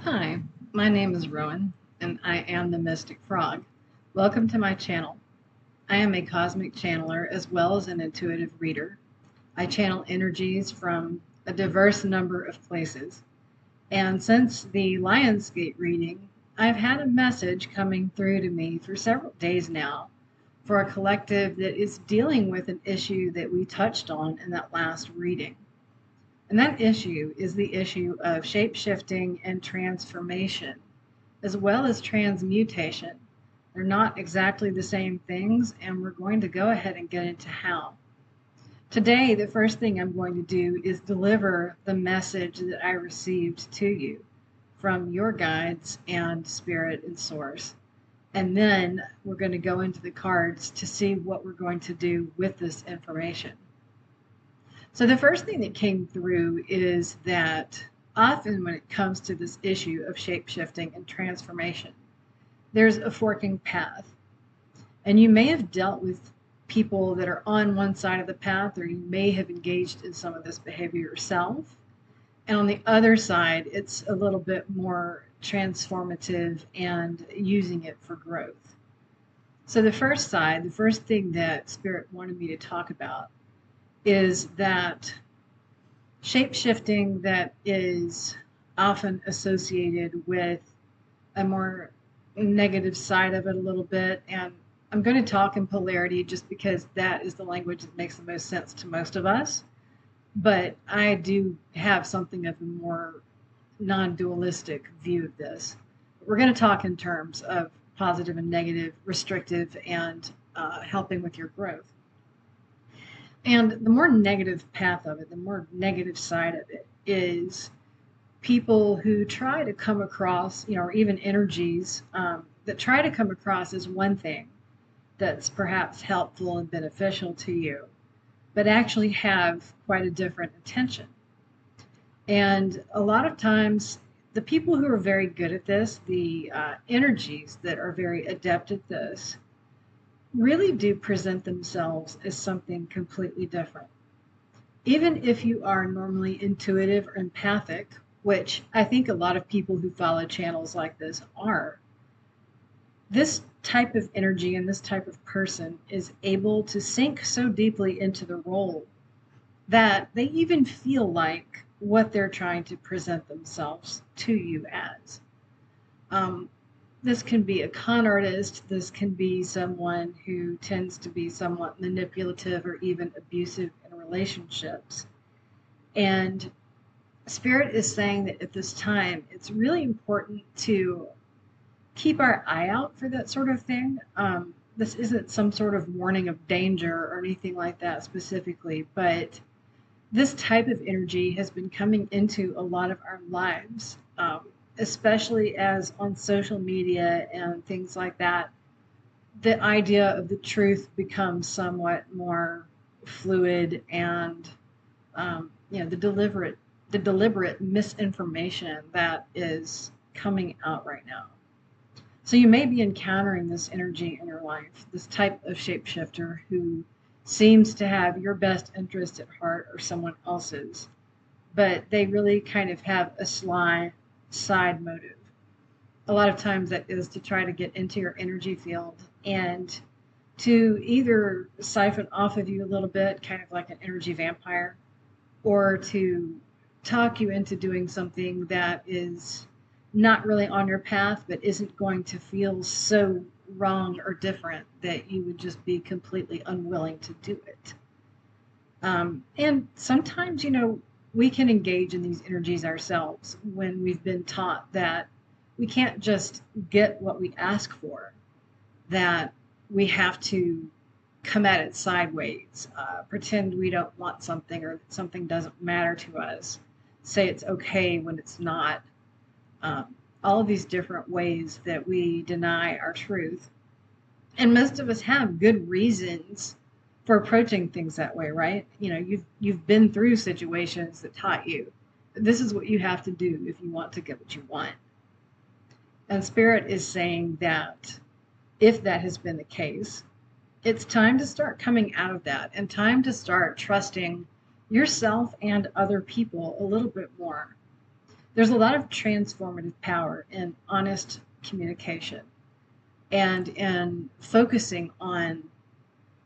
Hi, my name is Rowan, and I am the Mystic Frog. Welcome to my channel. I am a cosmic channeler as well as an intuitive reader. I channel energies from a diverse number of places. And since the Lionsgate reading, I've had a message coming through to me for several days now for a collective that is dealing with an issue that we touched on in that last reading. And that issue is the issue of shape shifting and transformation, as well as transmutation. They're not exactly the same things, and we're going to go ahead and get into how. Today, the first thing I'm going to do is deliver the message that I received to you from your guides and spirit and source. And then we're going to go into the cards to see what we're going to do with this information. So the first thing that came through is that often when it comes to this issue of shape shifting and transformation, there's a forking path. And you may have dealt with people that are on one side of the path, or you may have engaged in some of this behavior yourself. And on the other side, it's a little bit more transformative and using it for growth. So the first side, the first thing that Spirit wanted me to talk about is that shape shifting that is often associated with a more negative side of it a little bit. And I'm going to talk in polarity just because that is the language that makes the most sense to most of us. But I do have something of a more non dualistic view of this. We're going to talk in terms of positive and negative, restrictive, and helping with your growth. And the more negative path of it, the more negative side of it is people who try to come across, or even energies that try to come across as one thing that's perhaps helpful and beneficial to you, but actually have quite a different intention. And a lot of times, the people who are very good at this, the energies that are very adept at this, really do present themselves as something completely different. Even if you are normally intuitive or empathic, which I think a lot of people who follow channels like this are, this type of energy and this type of person is able to sink so deeply into the role that they even feel like what they're trying to present themselves to you as. Um, this can be a con artist, this can be someone who tends to be somewhat manipulative or even abusive in relationships. And Spirit is saying that at this time, it's really important to keep our eye out for that sort of thing. This isn't some sort of warning of danger or anything like that specifically, but this type of energy has been coming into a lot of our lives, especially as on social media and things like that, the idea of the truth becomes somewhat more fluid and the deliberate misinformation that is coming out right now. So you may be encountering this energy in your life, this type of shapeshifter who seems to have your best interest at heart or someone else's, but they really kind of have a sly side motive. A lot of times that is to try to get into your energy field and to either siphon off of you a little bit, kind of like an energy vampire, or to talk you into doing something that is not really on your path, but isn't going to feel so wrong or different that you would just be completely unwilling to do it. And sometimes, we can engage in these energies ourselves when we've been taught that we can't just get what we ask for, that we have to come at it sideways, pretend we don't want something or that something doesn't matter to us, say it's okay when it's not. All of these different ways that we deny our truth. And most of us have good reasons for approaching things that way, right? You've been through situations that taught you this is what you have to do if you want to get what you want. And Spirit is saying that if that has been the case, it's time to start coming out of that and time to start trusting yourself and other people a little bit more. There's a lot of transformative power in honest communication and in focusing on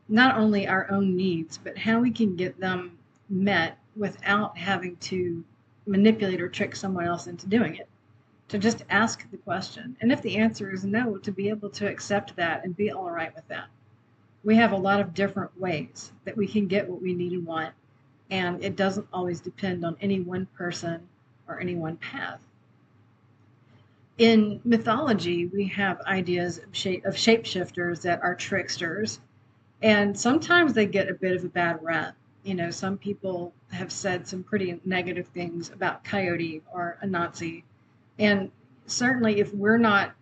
not only our own needs, but how we can get them met without having to manipulate or trick someone else into doing it. To just ask the question. And if the answer is no, to be able to accept that and be all right with that. We have a lot of different ways that we can get what we need and want, and it doesn't always depend on any one person or any one path. In mythology, we have ideas of shapeshifters that are tricksters, and sometimes they get a bit of a bad rap. Some people have said some pretty negative things about Coyote or Anansi, and certainly if we're not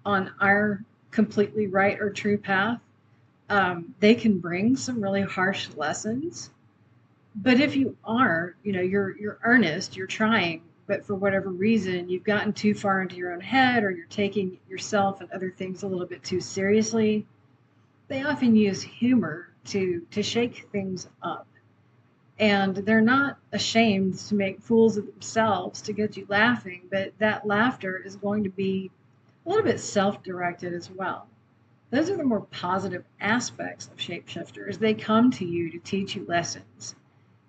on our completely right or true path, they can bring some really harsh lessons. But if you are, you're earnest, you're trying, but for whatever reason, you've gotten too far into your own head, or you're taking yourself and other things a little bit too seriously, they often use humor to shake things up. And they're not ashamed to make fools of themselves to get you laughing, but that laughter is going to be a little bit self-directed as well. Those are the more positive aspects of shapeshifters. They come to you to teach you lessons,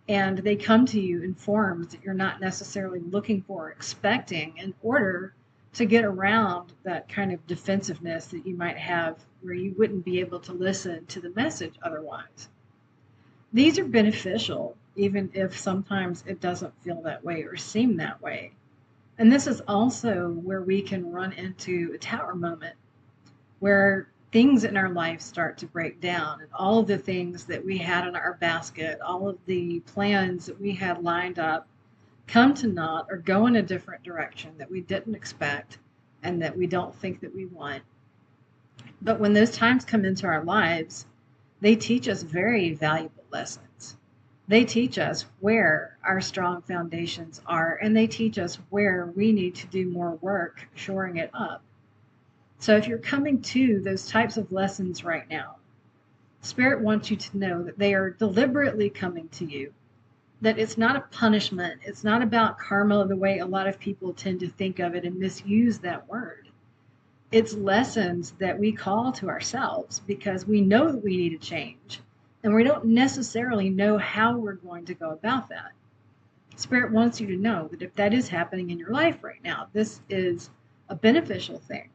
and they come to you in forms that you're not necessarily looking for or expecting in order to get around that kind of defensiveness that you might have where you wouldn't be able to listen to the message otherwise. These are beneficial, even if sometimes it doesn't feel that way or seem that way. And this is also where we can run into a tower moment, where things in our life start to break down, and all of the things that we had in our basket, all of the plans that we had lined up, come to naught or go in a different direction that we didn't expect and that we don't think that we want. But when those times come into our lives, they teach us very valuable lessons. They teach us where our strong foundations are, and they teach us where we need to do more work shoring it up. So if you're coming to those types of lessons right now, Spirit wants you to know that they are deliberately coming to you, that it's not a punishment. It's not about karma the way a lot of people tend to think of it and misuse that word. It's lessons that we call to ourselves because we know that we need to change, and we don't necessarily know how we're going to go about that. Spirit wants you to know that if that is happening in your life right now, this is a beneficial thing,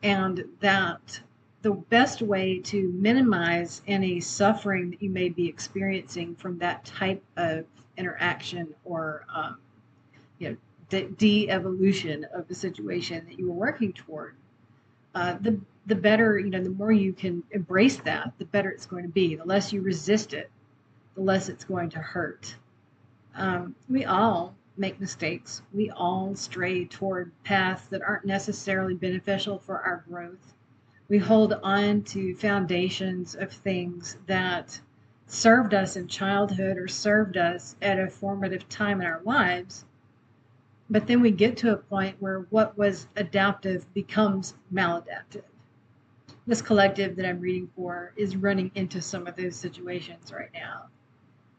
and that the best way to minimize any suffering that you may be experiencing from that type of interaction or the de-evolution of the situation that you were working toward, the better, the more you can embrace that, the better it's going to be. The less you resist it, the less it's going to hurt. We all make mistakes. We all stray toward paths that aren't necessarily beneficial for our growth. We hold on to foundations of things that served us in childhood or served us at a formative time in our lives. But then we get to a point where what was adaptive becomes maladaptive. This collective that I'm reading for is running into some of those situations right now.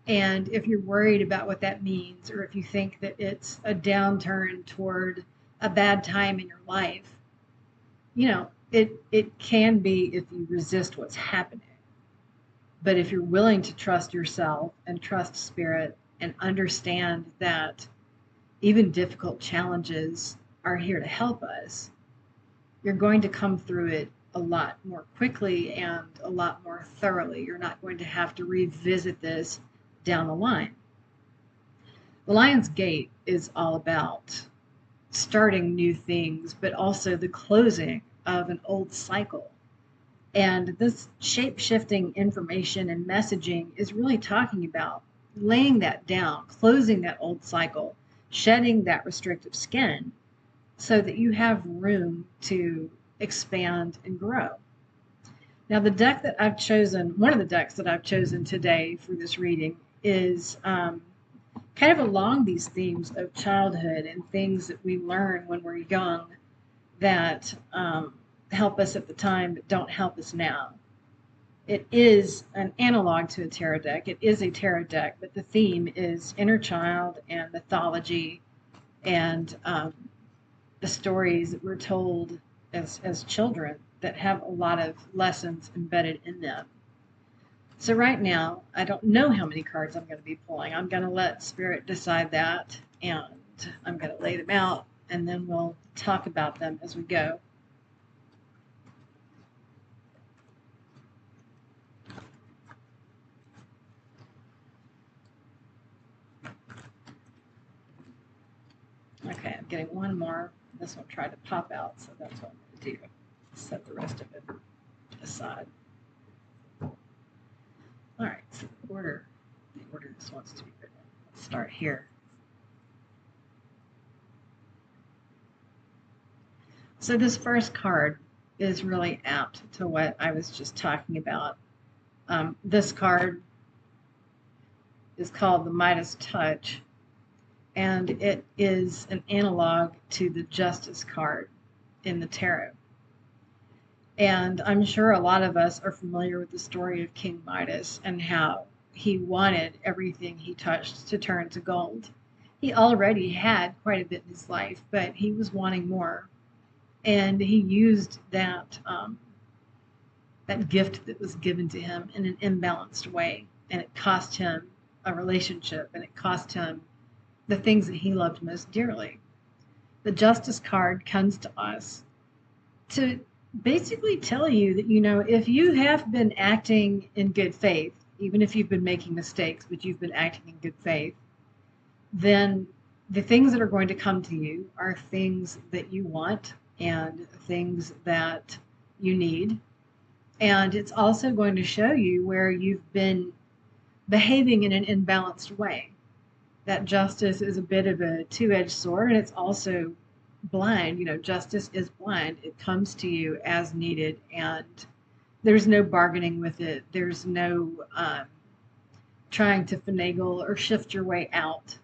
And if you're worried about what that means, or if you think that it's a downturn toward a bad time in your life, it can be if you resist what's happening. But if you're willing to trust yourself and trust Spirit and understand that even difficult challenges are here to help us, you're going to come through it a lot more quickly and a lot more thoroughly. You're not going to have to revisit this down the line. The Lion's Gate is all about starting new things, but also the closing of an old cycle. And this shape-shifting information and messaging is really talking about laying that down, closing that old cycle, shedding that restrictive skin so that you have room to expand and grow. Now, the deck that I've chosen, one of the decks that I've chosen today for this reading is kind of along these themes of childhood and things that we learn when we're young that help us at the time but don't help us now. It is an analog to a tarot deck. It is a tarot deck, but the theme is inner child and mythology and the stories that we're told as children that have a lot of lessons embedded in them. So right now, I don't know how many cards I'm going to be pulling. I'm going to let Spirit decide that, and I'm going to lay them out, and then we'll talk about them as we go. Okay, I'm getting one more. This one tried to pop out, so that's what I'm going to do. Set the rest of it aside. All right, so the order this wants to be written. Let's start here. So this first card is really apt to what I was just talking about. This card is called the Midas Touch, and it is an analog to the Justice card in the tarot. And I'm sure a lot of us are familiar with the story of King Midas and how he wanted everything he touched to turn to gold. He already had quite a bit in his life, but he was wanting more. And he used that that gift that was given to him in an imbalanced way. And it cost him a relationship, and it cost him the things that he loved most dearly. The Justice card comes to us to basically tell you that, if you have been acting in good faith, even if you've been making mistakes, but you've been acting in good faith, then the things that are going to come to you are things that you want and things that you need. And it's also going to show you where you've been behaving in an imbalanced way. That justice is a bit of a two-edged sword, and it's also blind. Justice is blind. It comes to you as needed, and there's no bargaining with it. There's no trying to finagle or shift your way out.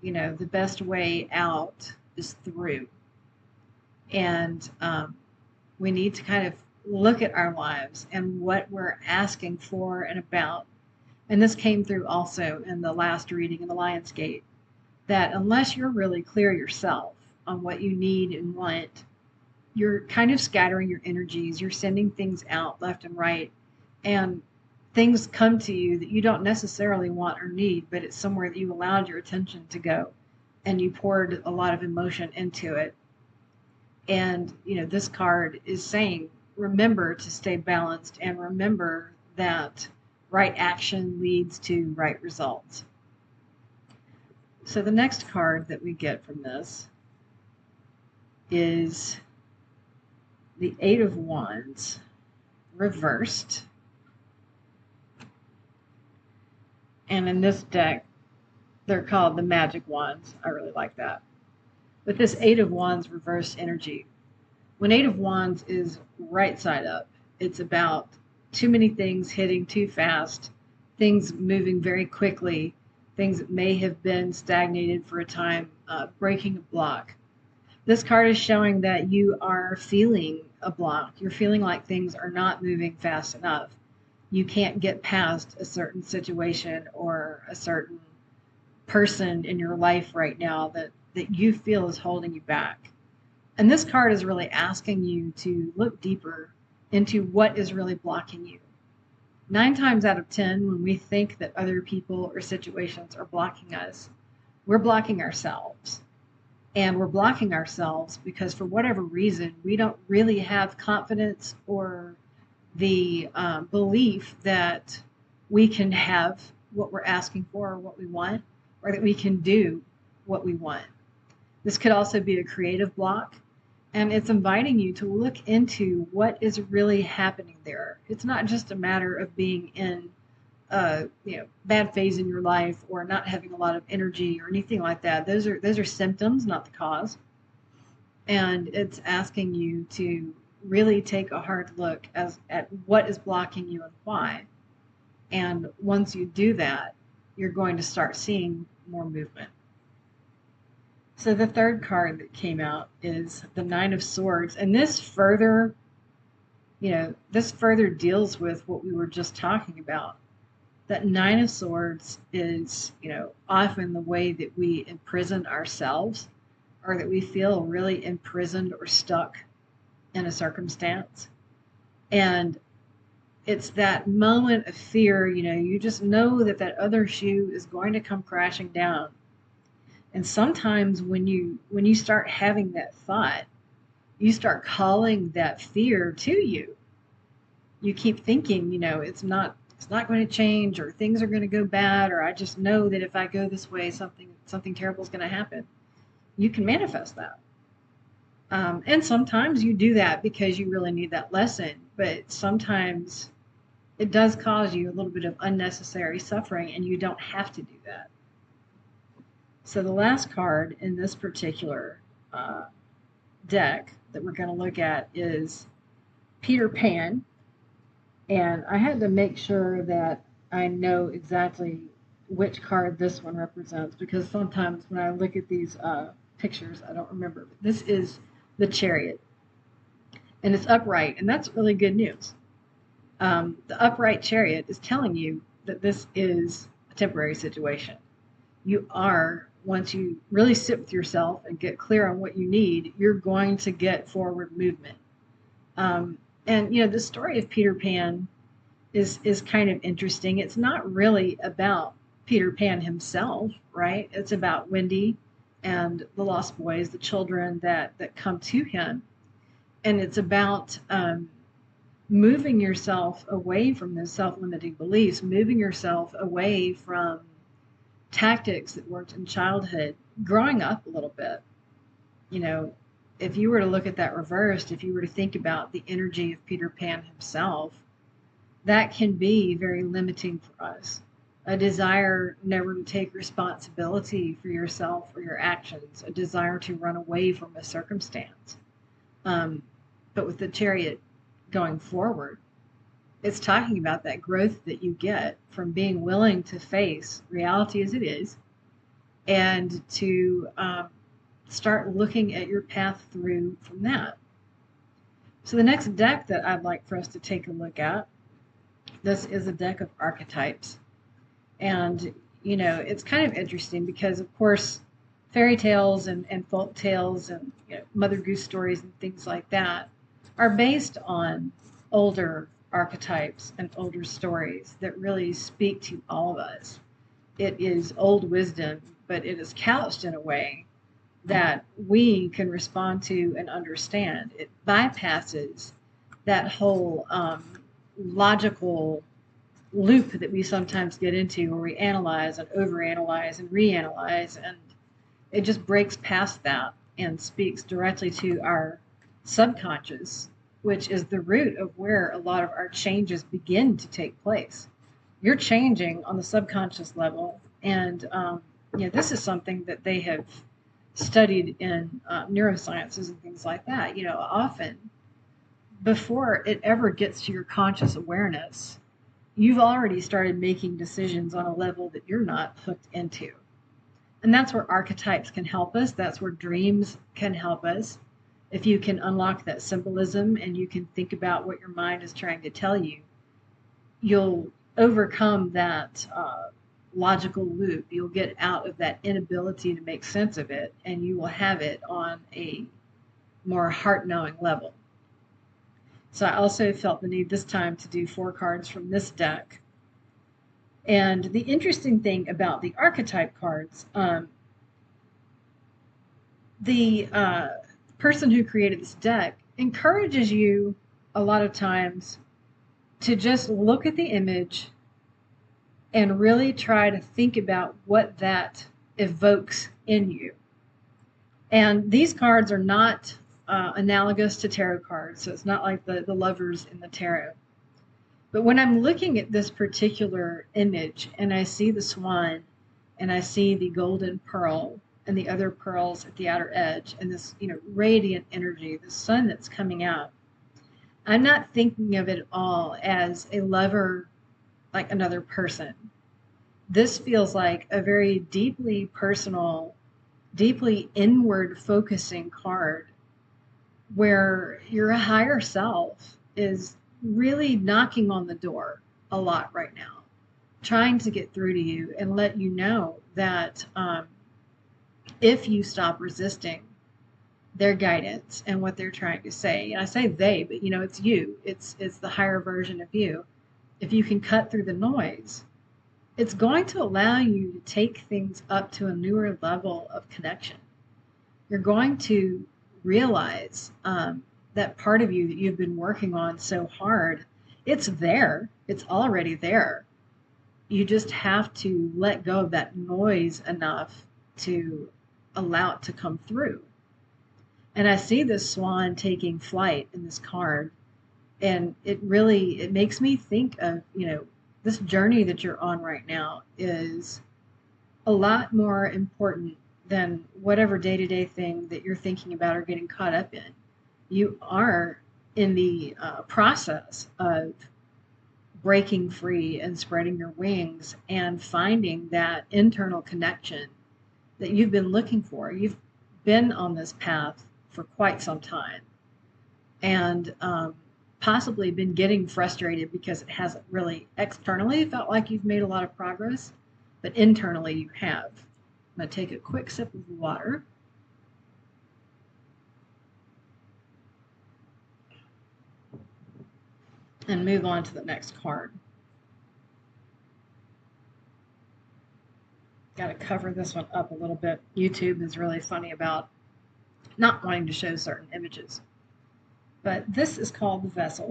The best way out is through. And we need to kind of look at our lives and what we're asking for and about. And this came through also in the last reading in the Lion's Gate, that unless you're really clear yourself on what you need and want, you're kind of scattering your energies. You're sending things out left and right, and things come to you that you don't necessarily want or need, but it's somewhere that you allowed your attention to go, and you poured a lot of emotion into it. And, this card is saying, remember to stay balanced, and remember that right action leads to right results. So the next card that we get from this is the Eight of Wands reversed. And in this deck, they're called the Magic Wands. I really like that. With this Eight of Wands reverse energy, when Eight of Wands is right side up, it's about too many things hitting too fast, things moving very quickly, things that may have been stagnated for a time, breaking a block. This card is showing that you are feeling a block. You're feeling like things are not moving fast enough. You can't get past a certain situation or a certain person in your life right now that you feel is holding you back. And this card is really asking you to look deeper into what is really blocking you. 9 times out of 10, when we think that other people or situations are blocking us, we're blocking ourselves. And we're blocking ourselves because for whatever reason, we don't really have confidence or the belief that we can have what we're asking for or what we want, or that we can do what we want. This could also be a creative block, and it's inviting you to look into what is really happening there. It's not just a matter of being in a bad phase in your life or not having a lot of energy or anything like that. Those are symptoms, not the cause. And it's asking you to really take a hard look at what is blocking you and why. And once you do that, you're going to start seeing more movement. So the third card that came out is the Nine of Swords, and this further deals with what we were just talking about. That Nine of Swords is, often the way that we imprison ourselves or that we feel really imprisoned or stuck in a circumstance. And it's that moment of fear, you just know that that other shoe is going to come crashing down. And sometimes when you start having that thought, you start calling that fear to you. You keep thinking, it's not going to change, or things are going to go bad, or I just know that if I go this way, something terrible is going to happen. You can manifest that. And sometimes you do that because you really need that lesson, but sometimes it does cause you a little bit of unnecessary suffering, and you don't have to do that. So the last card in this particular deck that we're going to look at is Peter Pan. And I had to make sure that I know exactly which card this one represents, because sometimes when I look at these pictures, I don't remember. But this is the Chariot, and it's upright, and that's really good news. The upright Chariot is telling you that this is a temporary situation. You are, once you really sit with yourself and get clear on what you need, you're going to get forward movement. And the story of Peter Pan is kind of interesting. It's not really about Peter Pan himself, right? It's about Wendy and the Lost Boys, the children that come to him. And it's about moving yourself away from those self-limiting beliefs, moving yourself away from tactics that worked in childhood, growing up a little bit. If you were to look at that reversed, if you were to think about the energy of Peter Pan himself, that can be very limiting for us. A desire never to take responsibility for yourself or your actions, a desire to run away from a circumstance. But with the Chariot going forward, it's talking about that growth that you get from being willing to face reality as it is, and to start looking at your path through from that. So the next deck that I'd like for us to take a look at, this is a deck of archetypes. And, it's kind of interesting because, of course, fairy tales and folk tales and Mother Goose stories and things like that are based on older archetypes and older stories that really speak to all of us. It is old wisdom, but it is couched in a way that we can respond to and understand. It bypasses that whole logical loop that we sometimes get into, where we analyze and overanalyze and reanalyze, and it just breaks past that and speaks directly to our subconscious, which is the root of where a lot of our changes begin to take place. You're changing on the subconscious level, and this is something that they have studied in neurosciences and things like that. Often before it ever gets to your conscious awareness, you've already started making decisions on a level that you're not hooked into. And that's where archetypes can help us. That's where dreams can help us. If you can unlock that symbolism and you can think about what your mind is trying to tell you, you'll overcome that logical loop. You'll get out of that inability to make sense of it, and you will have it on a more heart-knowing level. So I also felt the need this time to do 4 cards from this deck. And the interesting thing about the archetype cards, the person who created this deck encourages you a lot of times to just look at the image and really try to think about what that evokes in you. And these cards are not analogous to tarot cards, so it's not like the lovers in the tarot. But when I'm looking at this particular image and I see the swan and I see the golden pearl and the other pearls at the outer edge and this radiant energy, the sun that's coming out, I'm not thinking of it all as a lover like another person. This feels like a very deeply personal, deeply inward focusing card, where your higher self is really knocking on the door a lot right now, trying to get through to you and let you know that if you stop resisting, their guidance and what they're trying to say. And I say they, but it's you. It's the higher version of you. If you can cut through the noise, it's going to allow you to take things up to a newer level of connection. You're going to realize that part of you that you've been working on so hard, it's there. It's already there. You just have to let go of that noise enough to allow it to come through. And I see this swan taking flight in this card, and it makes me think of, this journey that you're on right now is a lot more important than whatever day-to-day thing that you're thinking about or getting caught up in. You are in the process of breaking free and spreading your wings and finding that internal connection that you've been looking for. You've been on this path for quite some time, and possibly been getting frustrated because it hasn't really externally felt like you've made a lot of progress, but internally you have. I'm going to take a quick sip of water. And move on to the next card. Got to cover this one up a little bit. YouTube is really funny about not wanting to show certain images. But this is called the Vessel.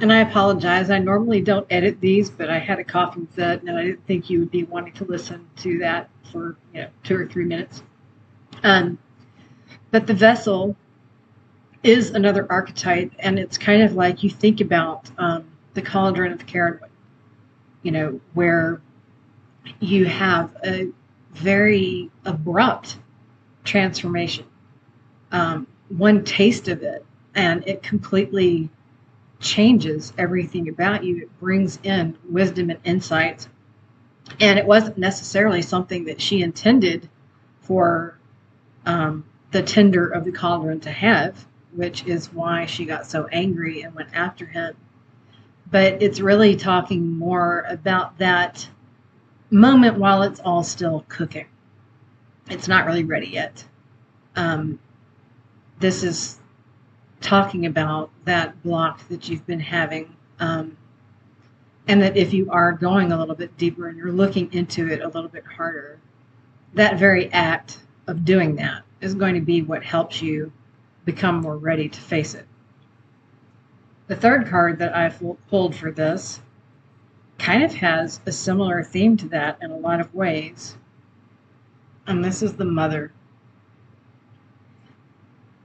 And I apologize. I normally don't edit these, but I had a coughing fit, and I didn't think you would be wanting to listen to that for 2 or 3 minutes. But the Vessel is another archetype, and it's kind of like you think about the Cauldron of Caradwood, where you have a very abrupt transformation. One taste of it, and it completely changes everything about you. It brings in wisdom and insights, and it wasn't necessarily something that she intended for the tender of the cauldron to have, which is why she got so angry and went after him. But it's really talking more about that moment while it's all still cooking. It's not really ready yet. This is talking about that block that you've been having, and that if you are going a little bit deeper and you're looking into it a little bit harder, that very act of doing that is going to be what helps you become more ready to face it. The third card that I pulled for this kind of has a similar theme to that in a lot of ways. And this is the Mother.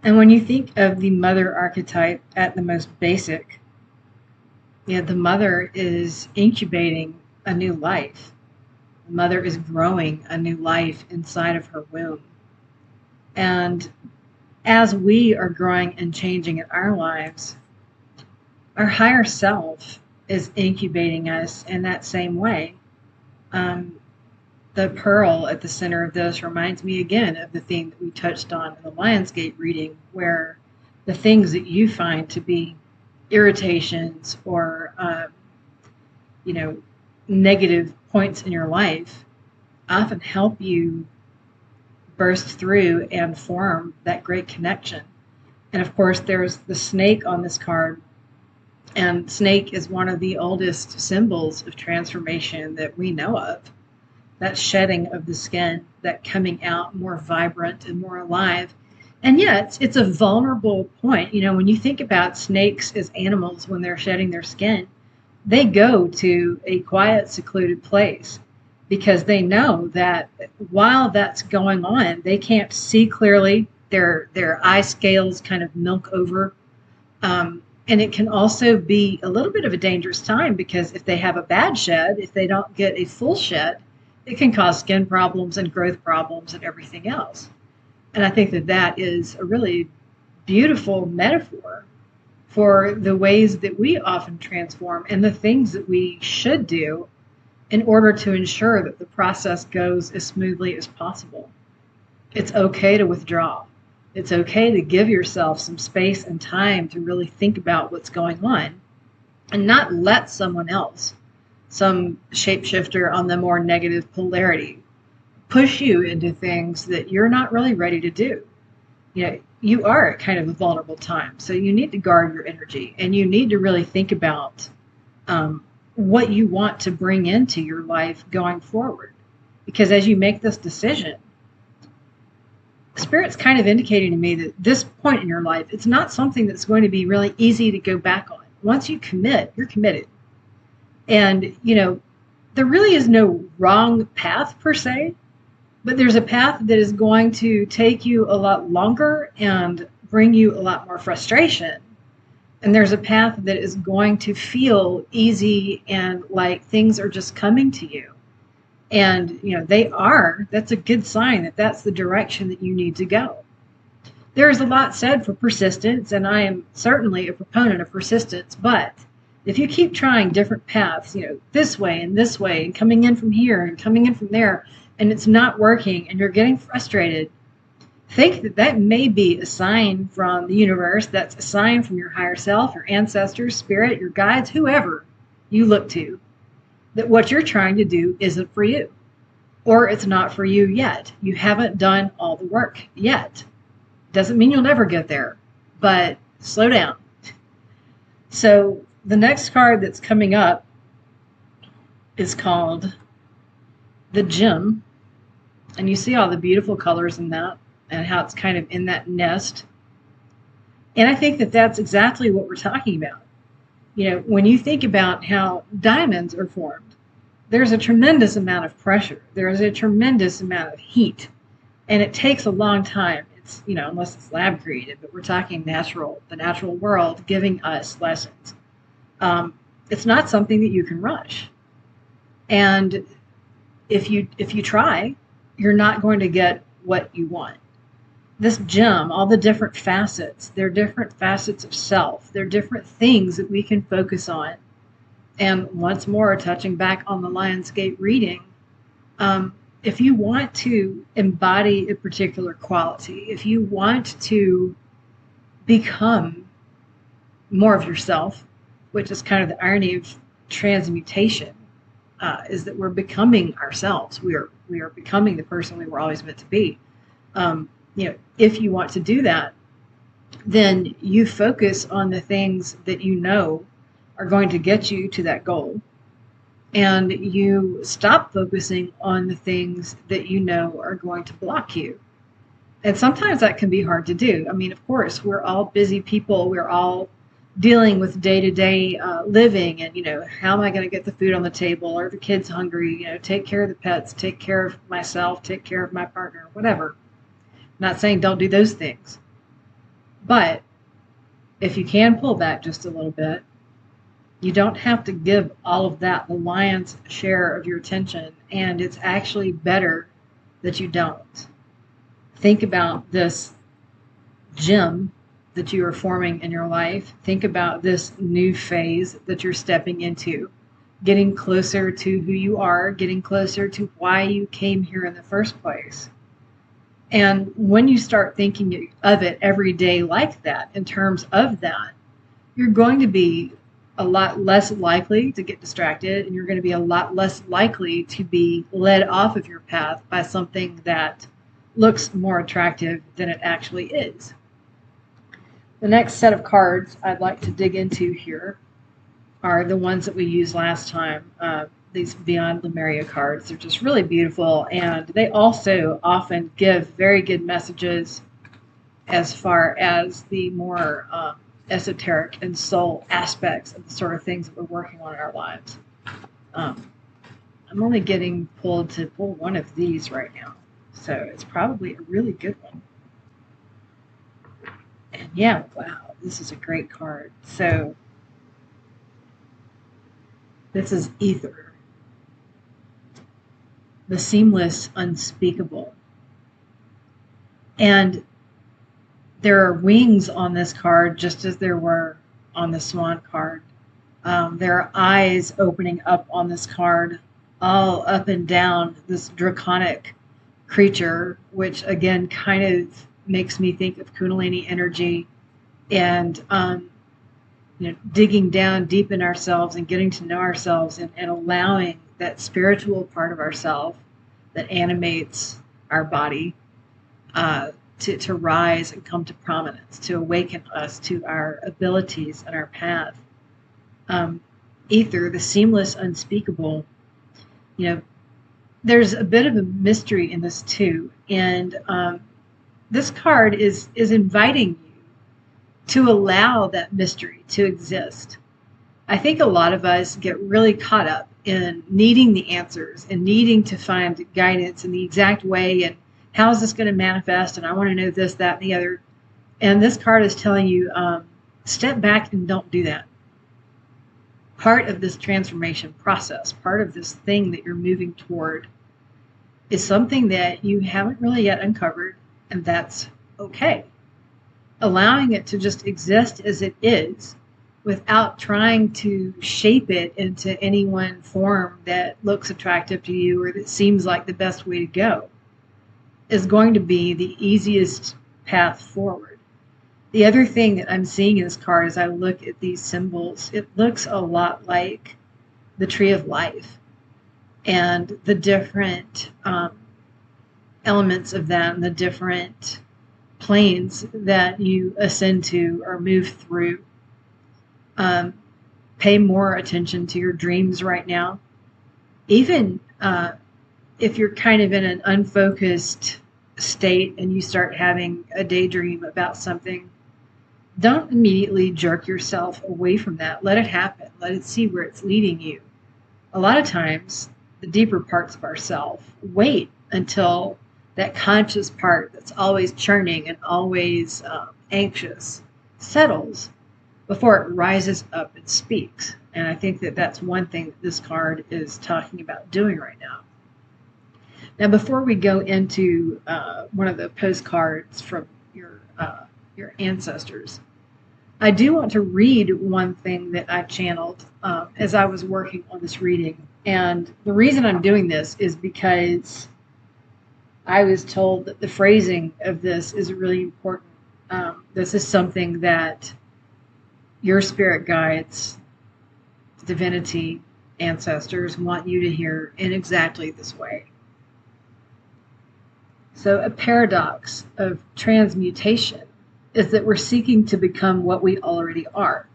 And when you think of the Mother archetype at the most basic, the Mother is incubating a new life. The Mother is growing a new life inside of her womb. And as we are growing and changing in our lives, our higher self is incubating us in that same way. The pearl at the center of this reminds me again of the theme that we touched on in the Lionsgate reading, where the things that you find to be irritations or negative points in your life often help you burst through and form that great connection. And of course, there's the snake on this card. And snake is one of the oldest symbols of transformation that we know of. That shedding of the skin, that coming out more vibrant and more alive. And yet, it's a vulnerable point. When you think about snakes as animals, when they're shedding their skin, they go to a quiet, secluded place because they know that while that's going on, they can't see clearly. Their eye scales kind of milk over. And it can also be a little bit of a dangerous time because if they have a bad shed, if they don't get a full shed, it can cause skin problems and growth problems and everything else. And I think that that is a really beautiful metaphor for the ways that we often transform and the things that we should do in order to ensure that the process goes as smoothly as possible. It's okay to withdraw. It's okay to give yourself some space and time to really think about what's going on and not let someone else, some shapeshifter on the more negative polarity, push you into things that you're not really ready to do. you are at kind of a vulnerable time. So you need to guard your energy, and you need to really think about what you want to bring into your life going forward. Because as you make this decision, Spirit's kind of indicating to me that this point in your life, it's not something that's going to be really easy to go back on. Once you commit, you're committed. And, there really is no wrong path per se, but there's a path that is going to take you a lot longer and bring you a lot more frustration. And there's a path that is going to feel easy and like things are just coming to you. And, that's a good sign that that's the direction that you need to go. There is a lot said for persistence, and I am certainly a proponent of persistence, but if you keep trying different paths, this way and coming in from here and coming in from there, and it's not working and you're getting frustrated, think that that may be a sign from the universe. That's a sign from your higher self, your ancestors, spirit, your guides, whoever you look to, that what you're trying to do isn't for you, or it's not for you yet. You haven't done all the work yet. Doesn't mean you'll never get there, but slow down. So the next card that's coming up is called the Gem, and you see all the beautiful colors in that and how it's kind of in that nest. And I think that that's exactly what we're talking about. When you think about how diamonds are formed, there's a tremendous amount of pressure. There's a tremendous amount of heat, and it takes a long time. It's, unless it's lab created, but we're talking natural, the natural world giving us lessons. It's not something that you can rush. And if you try, you're not going to get what you want. This gem, all the different facets, they're different facets of self. They're different things that we can focus on. And once more, touching back on the Lionsgate reading, if you want to embody a particular quality, if you want to become more of yourself, which is kind of the irony of transmutation, is that we're becoming ourselves. We are becoming the person we were always meant to be. If you want to do that, then you focus on the things that are going to get you to that goal. And you stop focusing on the things that are going to block you. And sometimes that can be hard to do. I mean, of course, we're all busy people. We're all dealing with day-to-day living, and how am I going to get the food on the table? Are the kids hungry? Take care of the pets, take care of myself, take care of my partner, whatever. I'm not saying don't do those things, but if you can pull back just a little bit, you don't have to give all of that the lion's share of your attention, and it's actually better that you don't. Think about this gem that you are forming in your life. Think about this new phase that you're stepping into, getting closer to who you are, getting closer to why you came here in the first place. And when you start thinking of it every day like that, in terms of that, you're going to be a lot less likely to get distracted, and you're going to be a lot less likely to be led off of your path by something that looks more attractive than it actually is. The next set of cards I'd like to dig into here are the ones that we used last time, these Beyond Lemuria cards. They're just really beautiful, and they also often give very good messages as far as the more esoteric and soul aspects of the sort of things that we're working on in our lives. I'm only getting pulled to pull one of these right now, so it's probably a really good one. And yeah, wow, this is a great card. So this is Ether, the seamless, unspeakable. And there are wings on this card, just as there were on the Swan card. There are eyes opening up on this card, all up and down this draconic creature, which again kind of makes me think of Kundalini energy and digging down deep in ourselves and getting to know ourselves, and allowing that spiritual part of ourselves that animates our body to rise and come to prominence, to awaken us to our abilities and our path. Ether, the seamless, unspeakable, there's a bit of a mystery in this too. And this card is inviting you to allow that mystery to exist. I think a lot of us get really caught up in needing the answers and needing to find guidance in the exact way, and how is this going to manifest, and I want to know this, that, and the other. And this card is telling you, step back and don't do that. Part of this transformation process, part of this thing that you're moving toward, is something that you haven't really yet uncovered, and that's okay. Allowing it to just exist as it is, without trying to shape it into any one form that looks attractive to you or that seems like the best way to go, is going to be the easiest path forward. The other thing that I'm seeing in this card as I look at these symbols, it looks a lot like the tree of life and the different elements of that and the different planes that you ascend to or move through. Pay more attention to your dreams right now. Even if you're kind of in an unfocused state and you start having a daydream about something, don't immediately jerk yourself away from that. Let it happen. Let it see where it's leading you. A lot of times, the deeper parts of ourselves wait until that conscious part that's always churning and always anxious settles before it rises up and speaks. And I think that that's one thing that this card is talking about doing right now. Now, before we go into one of the postcards from your ancestors, I do want to read one thing that I channeled as I was working on this reading. And the reason I'm doing this is because I was told that the phrasing of this is really important. This is something that your spirit guides, divinity, ancestors want you to hear in exactly this way. So a paradox of transmutation is that we're seeking to become what we already are.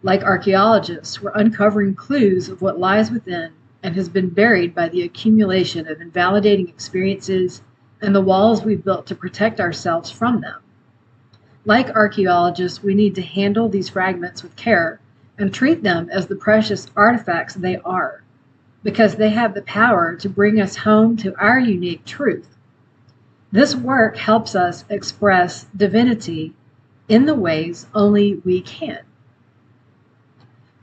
Like archaeologists, we're uncovering clues of what lies within and has been buried by the accumulation of invalidating experiences and the walls we've built to protect ourselves from them. Like archaeologists, we need to handle these fragments with care and treat them as the precious artifacts they are, because they have the power to bring us home to our unique truth. This work helps us express divinity in the ways only we can.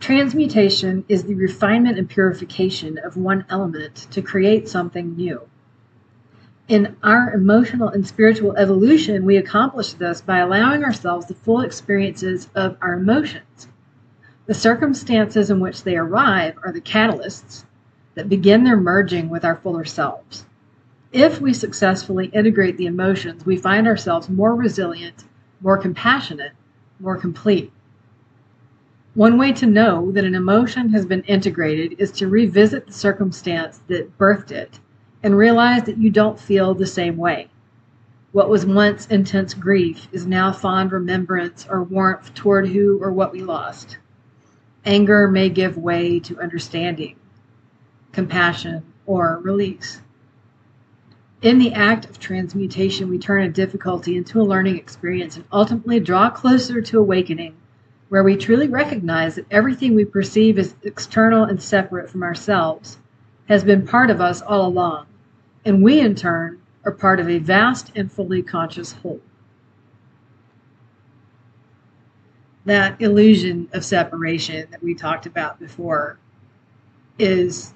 Transmutation is the refinement and purification of one element to create something new. In our emotional and spiritual evolution, we accomplish this by allowing ourselves the full experiences of our emotions. The circumstances in which they arrive are the catalysts that begin their merging with our fuller selves. If we successfully integrate the emotions, we find ourselves more resilient, more compassionate, more complete. One way to know that an emotion has been integrated is to revisit the circumstance that birthed it and realize that you don't feel the same way. What was once intense grief is now fond remembrance or warmth toward who or what we lost. Anger may give way to understanding, compassion, or release. In the act of transmutation, we turn a difficulty into a learning experience and ultimately draw closer to awakening, where we truly recognize that everything we perceive as external and separate from ourselves has been part of us all along, and we, in turn, are part of a vast and fully conscious whole. That illusion of separation that we talked about before is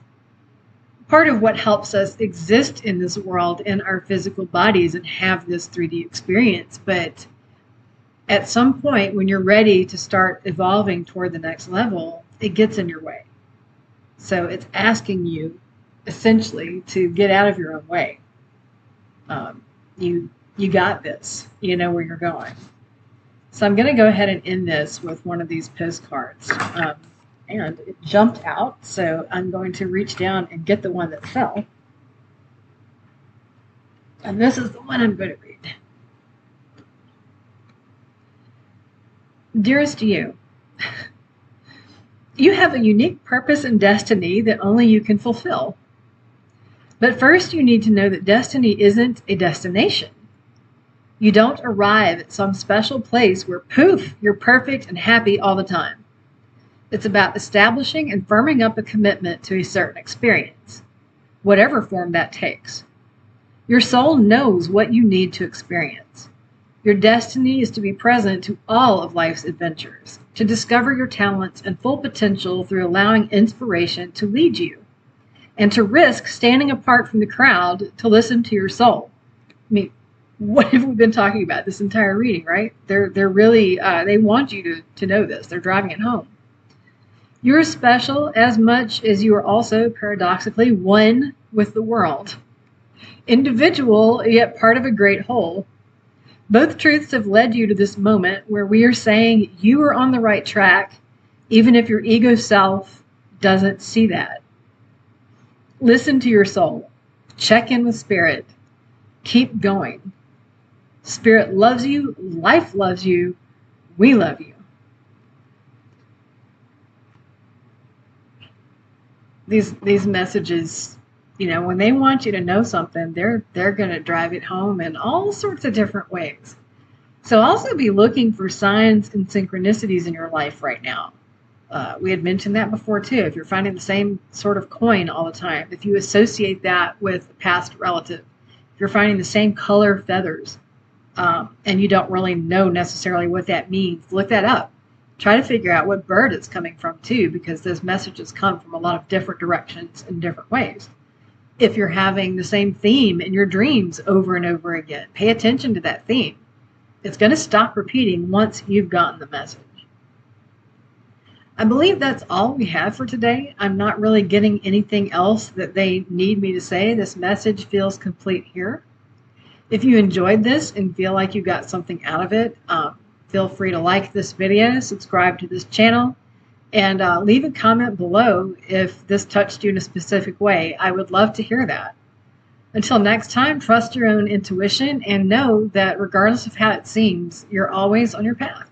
part of what helps us exist in this world in our physical bodies and have this 3D experience. But at some point, when you're ready to start evolving toward the next level, it gets in your way. So it's asking you essentially to get out of your own way. You got this. You know where you're going. So I'm going to go ahead and end this with one of these postcards. And it jumped out, so I'm going to reach down and get the one that fell. And this is the one I'm going to read. Dearest you, you have a unique purpose and destiny that only you can fulfill. But first, you need to know that destiny isn't a destination. You don't arrive at some special place where, poof, you're perfect and happy all the time. It's about establishing and firming up a commitment to a certain experience, whatever form that takes. Your soul knows what you need to experience. Your destiny is to be present to all of life's adventures, to discover your talents and full potential through allowing inspiration to lead you, and to risk standing apart from the crowd to listen to your soul. I mean, what have we been talking about this entire reading, right? They're really, they want you to know this. They're driving it home. You're special as much as you are also paradoxically one with the world. Individual, yet part of a great whole. Both truths have led you to this moment where we are saying you are on the right track, even if your ego self doesn't see that. Listen to your soul. Check in with spirit. Keep going. Spirit loves you. Life loves you. We love you. These messages, when they want you to know something, they're going to drive it home in all sorts of different ways. So also be looking for signs and synchronicities in your life right now. We had mentioned that before too. If you're finding the same sort of coin all the time, if you associate that with a past relative, if you're finding the same color feathers, and you don't really know necessarily what that means, look that up. Try to figure out what bird it's coming from too, because those messages come from a lot of different directions in different ways. If you're having the same theme in your dreams over and over again, pay attention to that theme. It's going to stop repeating once you've gotten the message. I believe that's all we have for today. I'm not really getting anything else that they need me to say. This message feels complete here. If you enjoyed this and feel like you got something out of it, feel free to like this video, subscribe to this channel, and leave a comment below if this touched you in a specific way. I would love to hear that. Until next time, trust your own intuition and know that regardless of how it seems, you're always on your path.